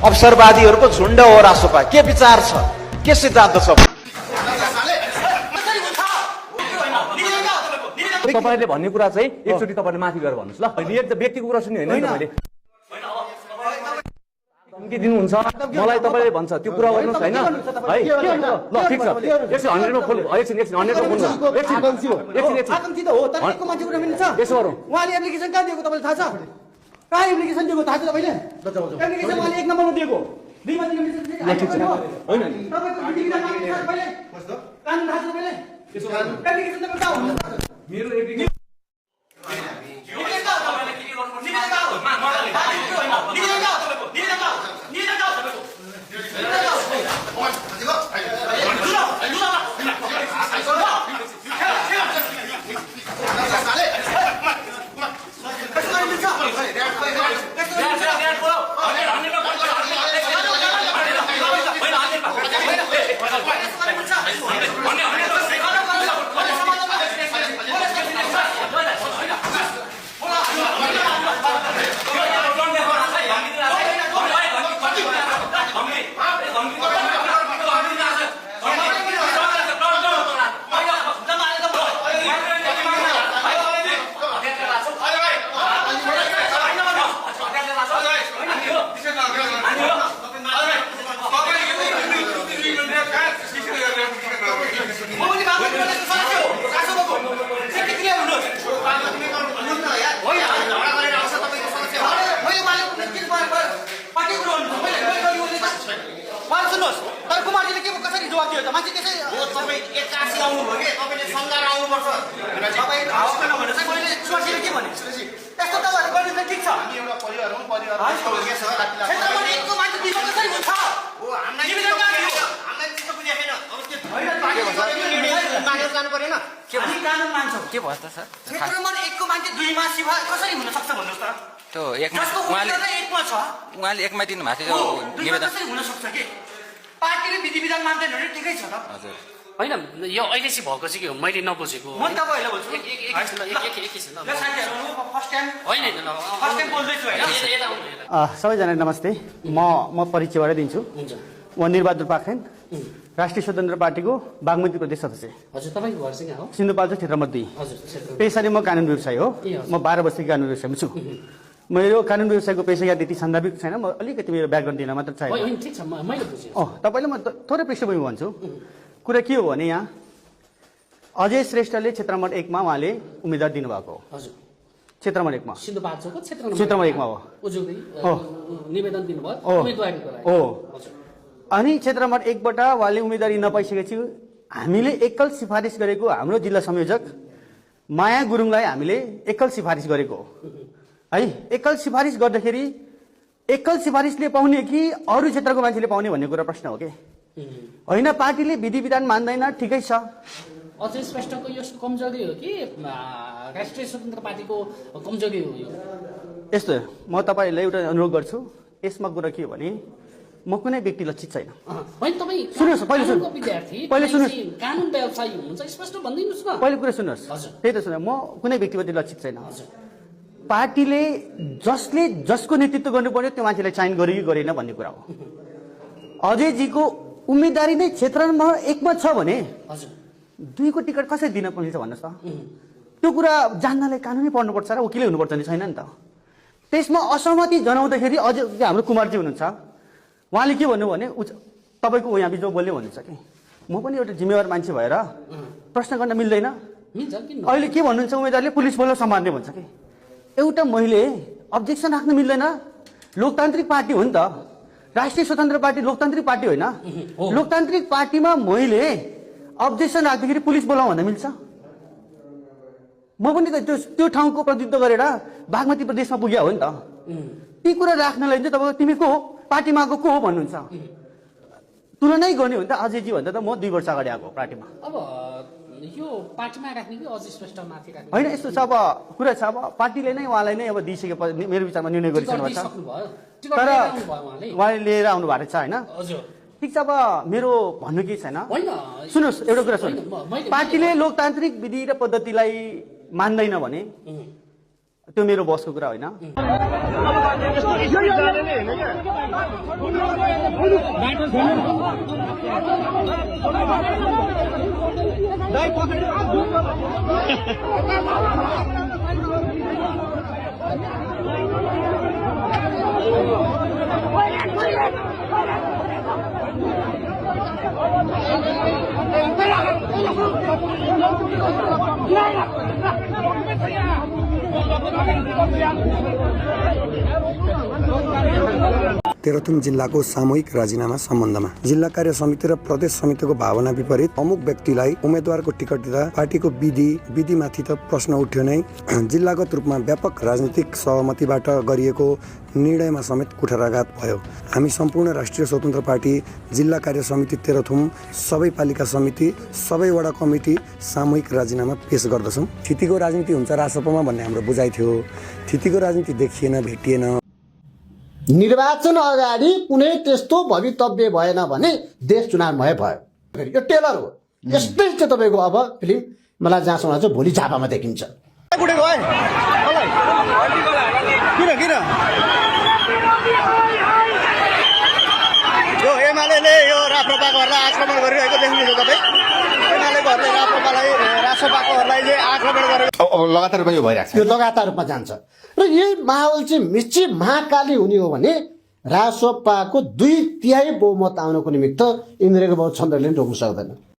अवसरवादीहरूको झुण्ड हो रासोपा। के विचार छ, के सिद्धान्त छ? तपाईले भन्ने कुरा चाहिँ एकचोटि तपाईले माथि गएर भन्नुस् ल। व्यक्तिको कुरा सुन्नु होइन मैले धम्की दिनुहुन्छ मलाई, तपाईँले भन्छ त्यो कुरा गर्नुहोस् होइन है। ल ठिक छ, एकछिन 100 मा खोल, एकछिन 100 मा खोल्नु, आकांक्षी त हो तर एकको मान्छे कुरा मिल्छ। यसो गरौँ, उहाँले एप्लिकेसन कहाँ दिएको तपाईँलाई थाहा छ? कहाँ एप्लिकेसन दिएको थाहा छ तपाईँले? एप्लिकेसन उहाँले 1 नम्बरमा दिएको, 2 मा दिएको होइन नि तपाईँको विधिविधान मान्नु छ तपाईँले? कानुन थाहा छ तपाईँले? एप्लिकेसन दिएको कहाँ हुन्छ? मेरो एप्लिकेसन के भयो त सर? क्षेत्रमा 1 को मान्छे 2 मा सिफारिस कसरी हुन सक्छ भन्नुस् त? त्यो एकमा उहाँले 1 मा छ, उहाँले एकमा दिनु भएको थियो निवेदन। कसरी हुन सक्छ के? पार्टीले विधि विधान मान्दैन भने ठिकै छ त। हजुर होइन यो अहिले चाहिँ भएको चाहिँ के हो मैले नबुझेको म तपाईहरुलाई भन्छु एकैछिन ल साथीहरु फर्स्ट टाइम होइन फर्स्ट टाइम बोल्दै छु हैन। सबैजना नमस्ते। म परिचयबाटै दिन्छु। हुन्छ। म निरबहादुर पाखरेन, राष्ट्रिय स्वतन्त्र पार्टीको बागमती प्रदेश सदस्य। हजुर तपाईँको घर चाहिँ कहाँ हो? सिन्धुपाल्चोक क्षेत्र नम्बर 2। हजुर क्षेत्र। पेसाले म कानुन व्यवसायी हो। म 12 वर्षदेखि कानुन व्यवसायमा छु। मेरो कानुन व्यवसायको पेसा यहाँ त्यति सान्दर्भिक छैन, म अलिकति मेरो ब्याकग्राउन्ड दिन मात्र चाहियो। होइन ठिक छ मैले बुझेँ। तपाईलाई म थोरै पृष्ठभूमि भन्छु। कुरा के हो भने यहाँ अजय श्रेष्ठले क्षेत्र नम्बर 1 मा उहाँले उम्मेदवार दिनुभएको हो। हजुर क्षेत्र नम्बर 1 मा सिन्धुपाल्चोकको क्षेत्र नम्बर 1 मा हो। निवेदन दिनुभयो उम्मेदवारीको लागि। हो। अनि क्षेत्र नम्बर 1 बाट उहाँले उम्मेदवारी नपाइसकेपछि हामीले एकल सिफारिस गरेको हाम्रो जिल्ला संयोजक माया गुरुङलाई हामीले एकल सिफारिस गरेको है। एकल सिफारिस गर्दाखेरि एकल सिफारिसले पाउने कि अरू क्षेत्रको मान्छेले पाउने भन्ने कुरा प्रश्न हो के होइन। पार्टीले विधि विधान मान्दैन, ठिकै छ। अजय श्रेष्ठको यो कमजोरी हो कि राष्ट्रिय स्वतन्त्र पार्टीको कमजोरी हो यो? यस्तो म तपाईँहरूलाई एउटा अनुरोध गर्छु, यसमा कुरा के हो भने म कुनै व्यक्ति लक्षित छैन। होइन तपाईँ सुन्नुहोस्, पहिले विद्यार्थी पहिले सुन्नुहोस्, कानुन व्यवसायी हुनुहुन्छ, स्पष्ट भनिदिनुहोस् न। पहिले कुरा सुन्नुहोस्। त्यही त सुन, म कुनै व्यक्तिप्रति लक्षित छैन। पार्टीले जसले जसको नेतृत्व गर्नुपर्यो त्यो मान्छेलाई चयन गर्यो कि गरेन भन्ने कुरा हो। अजयजीको उम्मेदवारी नै क्षेत्र नम्बर 1 मा छ भने 2 को टिकट कसरी दिन पर्छ भन्नुहोस् त? त्यो कुरा जान्नलाई कानुनै पढ्नुपर्छ र वकिलै हुनुपर्छ नि, छैन नि त? त्यसमा असहमति जनाउँदाखेरि अझ हाम्रो कुमारजी हुनुहुन्छ, उहाँले के भन्नु भने तपाईँको यहाँ बिचमा बोल्ने भन्नुहुन्छ कि म पनि एउटा जिम्मेवार मान्छे भएर प्रश्न गर्न मिल्दैन। अहिले के भन्नुहुन्छ उम्मेदवारले पुलिस बोल्न सम्हाल्ने भन्छ कि एउटा मैले अब्जेक्सन राख्न मिल्दैन। लोकतान्त्रिक पार्टी हो नि त, राष्ट्रिय स्वतन्त्र पार्टी लोकतान्त्रिक पार्टी होइन। लोकतान्त्रिक पार्टीमा मैले अब्जेक्सन राख्दाखेरि पुलिस बोलाउँ भन्दा मिल्छ? म पनि त त्यो ठाउँको प्रतिनिधित्व गरेर बागमती प्रदेशमा पुग्या हो नि त। ती कुरा राख्नलाई चाहिँ तपाईँ तिमी को हो, पार्टीमा आएको को हो भन्नुहुन्छ। तुलनै गर्ने हो नि त अजयजी भन्दा त म 2 वर्ष अगाडि आएको पार्टीमा। अब यो पार्टीमा राख्ने कि अजय श्रेष्ठ माथि राख्ने? होइन यस्तो छ, अब कुरा छ, अब पार्टीले नै उहाँलाई नै अब दिइसकेपछि मेरो विचारमा निर्णय गरिसक्नु भएको छ। तर उहाँले लिएर आउनु भएको छ होइन। ठिक छ, अब मेरो भन्नु केही छैन। सुन्नुहोस् एउटा कुरा सुन्नु, पार्टीले लोकतान्त्रिक विधि र पद्धतिलाई मान्दैन भने त्यो मेरो बसको कुरा होइन। तेह्रथुम जिल्लाको सामूहिक राजीनामा सम्बन्धमा जिल्ला कार्य समिति र प्रदेश समितिको भावना विपरीत अमुक व्यक्तिलाई उम्मेद्वारको टिकट दिँदा पार्टीको विधिमाथि त प्रश्न उठ्यो नै, जिल्लागत रूपमा व्यापक राजनीतिक सहमतिबाट गरिएको निर्णयमा समेत कुठाराघात भयो। हामी सम्पूर्ण राष्ट्रिय स्वतन्त्र पार्टी जिल्ला कार्य समिति तेह्रथुम सबै पालिका समिति सबै वडा कमिटी सामूहिक राजीनामा पेश गर्दछौँ। थितिको राजनीति हुन्छ राजसभामा भन्ने हाम्रो बुझाइ थियो। थितिको राजनीति देखिएन, भेटिएन। निर्वाचन अगाडि कुनै त्यस्तो भवितव्य भएन भने देश चुनावमय भयो। यो टेलर हो। यस्तै चाहिँ तपाईँको अब फिल्म मलाई जहाँसम्म चाहिँ भोलि झापामा देखिन्छ। यो एमाले यो राप्रपाकोहरूलाई आक्रमण गरिरहेको देख्नुहुन्छ तपाईँ। एमालेकोहरूले राप्रपाकोहरूलाई आक्रमण गरेको लगातार रूपमा यो भइरहेको छ। यो लगातार रूपमा जान्छ र यही माहौल चाहिँ मिची महाकाली हुने हो भने रासोपाको 2/3 बहुमत आउनको निमित्त इन्द्रको बहुत छन्दले रोक्न सक्दैन।